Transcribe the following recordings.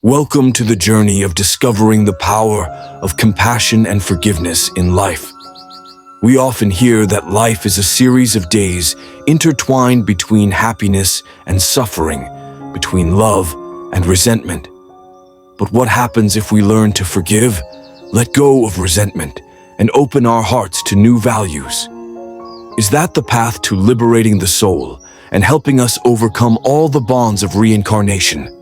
Welcome to the journey of discovering the power of compassion and forgiveness in life. We often hear that life is a series of days intertwined between happiness and suffering, between love and resentment. But what happens if we learn to forgive, let go of resentment, and open our hearts to new values? Is that the path to liberating the soul and helping us overcome all the bonds of reincarnation?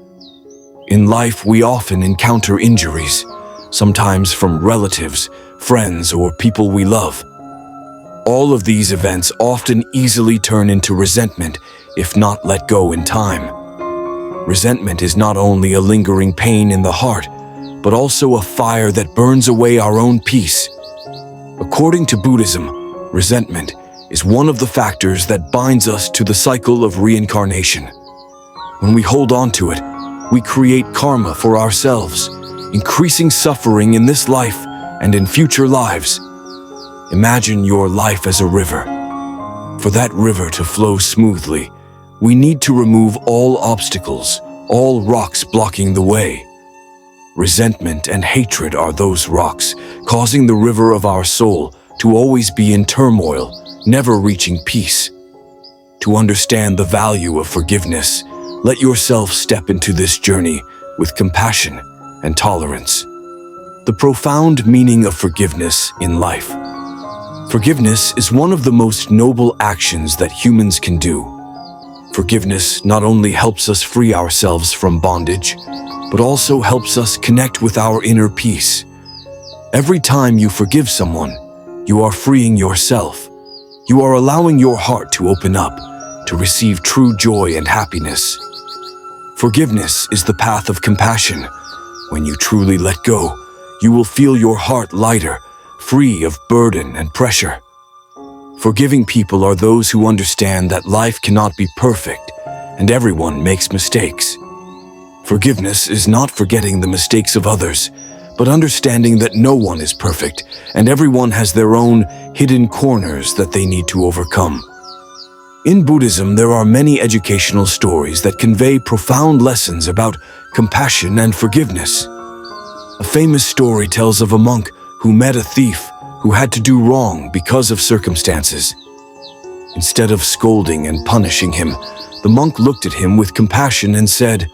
In life, we often encounter injuries, sometimes from relatives, friends, or people we love. All of these events often easily turn into resentment if not let go in time. Resentment is not only a lingering pain in the heart, but also a fire that burns away our own peace. According to Buddhism, resentment is one of the factors that binds us to the cycle of reincarnation. When we hold on to it, we create karma for ourselves, increasing suffering in this life and in future lives. Imagine your life as a river. For that river to flow smoothly, we need to remove all obstacles, all rocks blocking the way. Resentment and hatred are those rocks, causing the river of our soul to always be in turmoil, never reaching peace. To understand the value of forgiveness, let yourself step into this journey with compassion and tolerance. The profound meaning of forgiveness in life. Forgiveness is one of the most noble actions that humans can do. Forgiveness not only helps us free ourselves from bondage, but also helps us connect with our inner peace. Every time you forgive someone, you are freeing yourself. You are allowing your heart to open up, to receive true joy and happiness. Forgiveness is the path of compassion. When you truly let go, you will feel your heart lighter, free of burden and pressure. Forgiving people are those who understand that life cannot be perfect, and everyone makes mistakes. Forgiveness is not forgetting the mistakes of others, but understanding that no one is perfect, and everyone has their own hidden corners that they need to overcome. In Buddhism, there are many educational stories that convey profound lessons about compassion and forgiveness. A famous story tells of a monk who met a thief who had to do wrong because of circumstances. Instead of scolding and punishing him, the monk looked at him with compassion and said,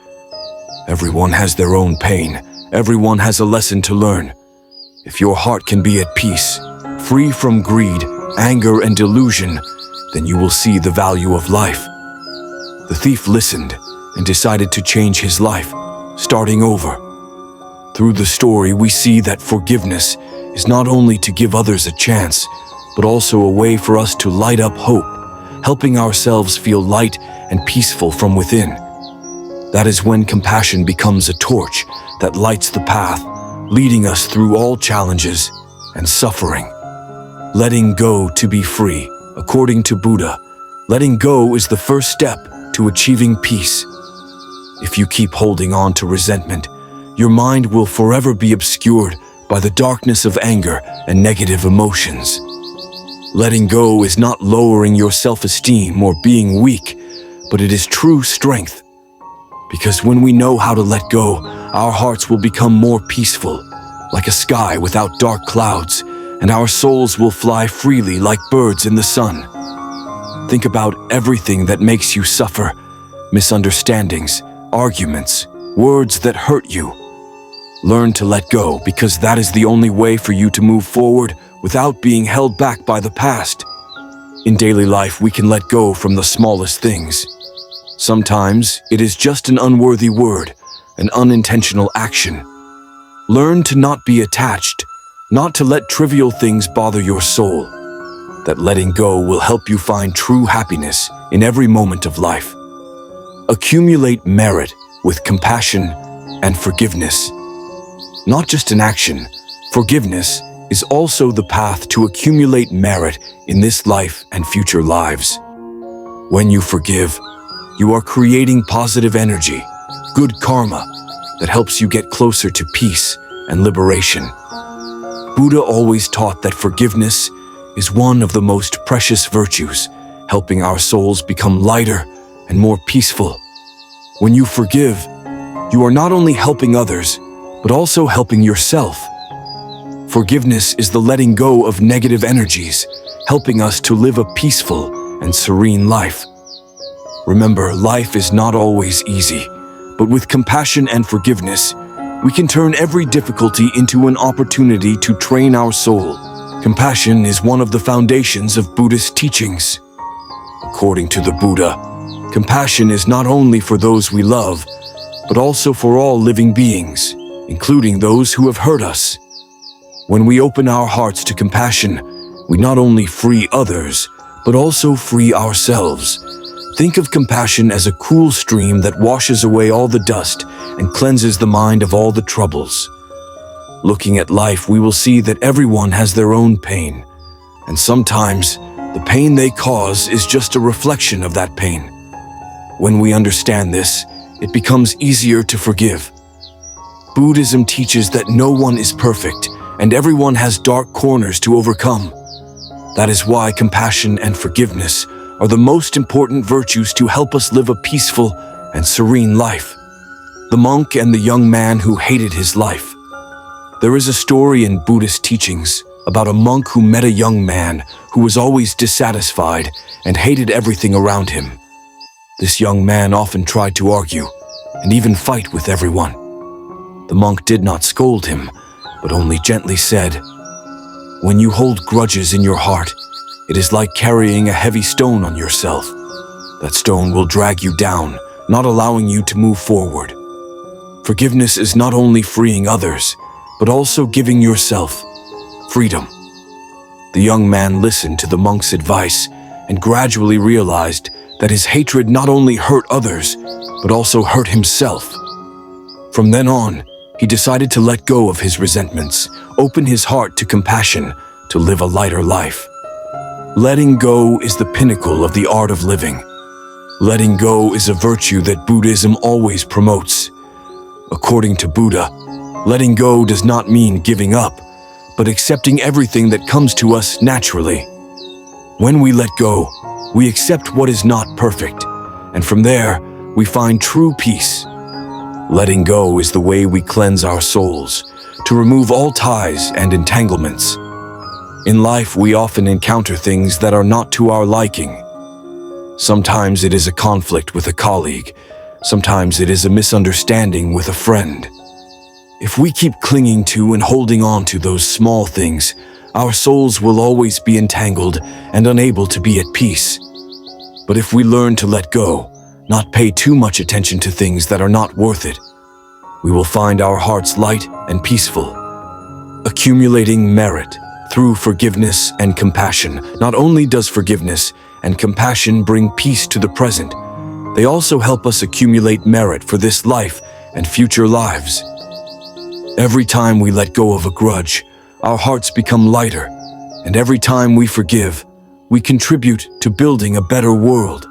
"Everyone has their own pain. Everyone has a lesson to learn. If your heart can be at peace, free from greed, anger, and delusion, then you will see the value of life." The thief listened and decided to change his life, starting over. Through the story, we see that forgiveness is not only to give others a chance, but also a way for us to light up hope, helping ourselves feel light and peaceful from within. That is when compassion becomes a torch that lights the path, leading us through all challenges and suffering. Letting go to be free. According to Buddha, letting go is the first step to achieving peace. If you keep holding on to resentment, your mind will forever be obscured by the darkness of anger and negative emotions. Letting go is not lowering your self-esteem or being weak, but it is true strength. Because when we know how to let go, our hearts will become more peaceful, like a sky without dark clouds, and our souls will fly freely like birds in the sun. Think about everything that makes you suffer: misunderstandings, arguments, words that hurt you. Learn to let go, because that is the only way for you to move forward without being held back by the past. In daily life, we can let go from the smallest things. Sometimes it is just an unworthy word, an unintentional action. Learn to not be attached, not to let trivial things bother your soul. That letting go will help you find true happiness in every moment of life. Accumulate merit with compassion and forgiveness. Not just an action, forgiveness is also the path to accumulate merit in this life and future lives. When you forgive, you are creating positive energy, good karma, that helps you get closer to peace and liberation. Buddha always taught that forgiveness is one of the most precious virtues, helping our souls become lighter and more peaceful. When you forgive, you are not only helping others, but also helping yourself. Forgiveness is the letting go of negative energies, helping us to live a peaceful and serene life. Remember, life is not always easy, but with compassion and forgiveness, we can turn every difficulty into an opportunity to train our soul. Compassion is one of the foundations of Buddhist teachings. According to the Buddha, compassion is not only for those we love, but also for all living beings, including those who have hurt us. When we open our hearts to compassion, we not only free others, but also free ourselves. Think of compassion as a cool stream that washes away all the dust and cleanses the mind of all the troubles. Looking at life, we will see that everyone has their own pain, and sometimes the pain they cause is just a reflection of that pain. When we understand this, it becomes easier to forgive. Buddhism teaches that no one is perfect, and everyone has dark corners to overcome. That is why compassion and forgiveness are the most important virtues to help us live a peaceful and serene life. The monk and the young man who hated his life. There is a story in Buddhist teachings about a monk who met a young man who was always dissatisfied and hated everything around him. This young man often tried to argue and even fight with everyone. The monk did not scold him, but only gently said, "When you hold grudges in your heart, it is like carrying a heavy stone on yourself. That stone will drag you down, not allowing you to move forward. Forgiveness is not only freeing others, but also giving yourself freedom." The young man listened to the monk's advice and gradually realized that his hatred not only hurt others, but also hurt himself. From then on, he decided to let go of his resentments, open his heart to compassion, to live a lighter life. Letting go is the pinnacle of the art of living. Letting go is a virtue that Buddhism always promotes. According to Buddha, letting go does not mean giving up, but accepting everything that comes to us naturally. When we let go, we accept what is not perfect, and from there, we find true peace. Letting go is the way we cleanse our souls, to remove all ties and entanglements. In life, we often encounter things that are not to our liking. Sometimes it is a conflict with a colleague. Sometimes it is a misunderstanding with a friend. If we keep clinging to and holding on to those small things, our souls will always be entangled and unable to be at peace. But if we learn to let go, not pay too much attention to things that are not worth it, we will find our hearts light and peaceful. Accumulating merit through forgiveness and compassion. Not only does forgiveness and compassion bring peace to the present, they also help us accumulate merit for this life and future lives. Every time we let go of a grudge, our hearts become lighter, and every time we forgive, we contribute to building a better world.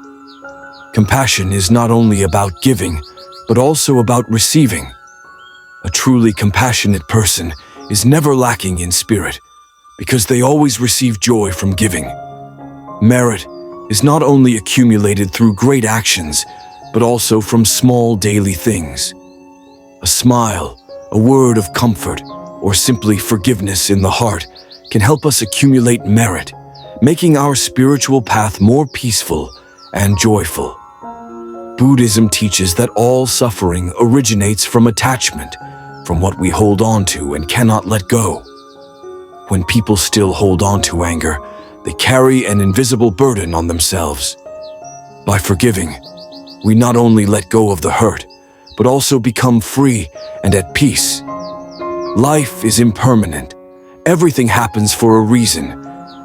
Compassion is not only about giving, but also about receiving. A truly compassionate person is never lacking in spirit, because they always receive joy from giving. Merit is not only accumulated through great actions, but also from small daily things. A smile, a word of comfort, or simply forgiveness in the heart can help us accumulate merit, making our spiritual path more peaceful and joyful. Buddhism teaches that all suffering originates from attachment, from what we hold on to and cannot let go. When people still hold on to anger, they carry an invisible burden on themselves. By forgiving, we not only let go of the hurt, but also become free and at peace. Life is impermanent. Everything happens for a reason,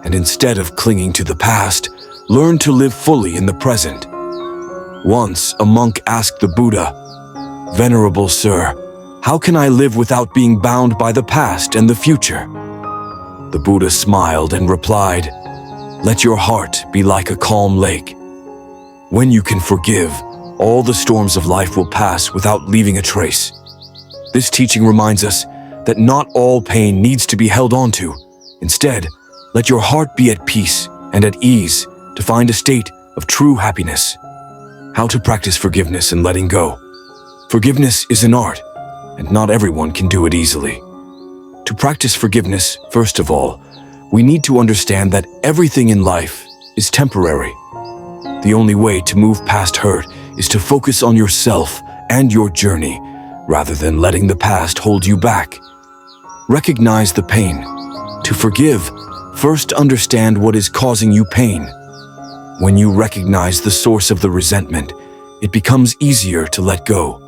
and instead of clinging to the past, learn to live fully in the present. Once, a monk asked the Buddha, "Venerable Sir, how can I live without being bound by the past and the future?" The Buddha smiled and replied, "Let your heart be like a calm lake. When you can forgive, all the storms of life will pass without leaving a trace." This teaching reminds us that not all pain needs to be held onto. Instead, let your heart be at peace and at ease to find a state of true happiness. How to practice forgiveness and letting go. Forgiveness is an art, and not everyone can do it easily. To practice forgiveness, first of all, we need to understand that everything in life is temporary. The only way to move past hurt is to focus on yourself and your journey, rather than letting the past hold you back. Recognize the pain. To forgive, first understand what is causing you pain. When you recognize the source of the resentment, it becomes easier to let go.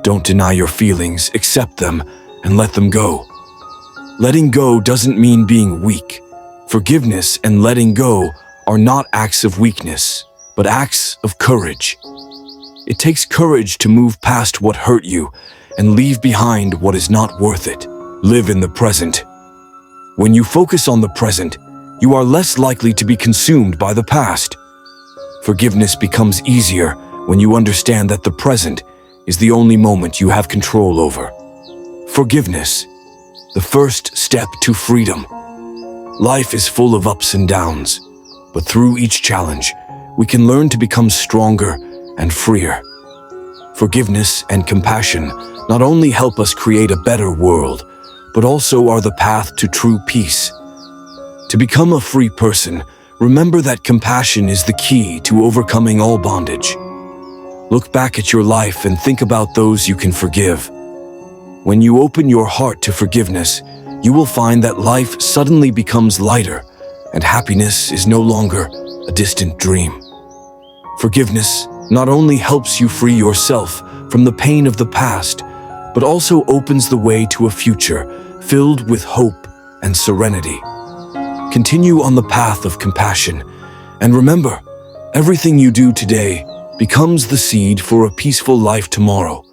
Don't deny your feelings, accept them, and let them go. Letting go doesn't mean being weak. Forgiveness and letting go are not acts of weakness, but acts of courage. It takes courage to move past what hurt you and leave behind what is not worth it. Live in the present. When you focus on the present, you are less likely to be consumed by the past. Forgiveness becomes easier when you understand that the present is the only moment you have control over. Forgiveness, the first step to freedom. Life is full of ups and downs, but through each challenge, we can learn to become stronger and freer. Forgiveness and compassion not only help us create a better world, but also are the path to true peace. To become a free person, remember that compassion is the key to overcoming all bondage. Look back at your life and think about those you can forgive. When you open your heart to forgiveness, you will find that life suddenly becomes lighter, and happiness is no longer a distant dream. Forgiveness not only helps you free yourself from the pain of the past, but also opens the way to a future filled with hope and serenity. Continue on the path of compassion, and remember, everything you do today becomes the seed for a peaceful life tomorrow.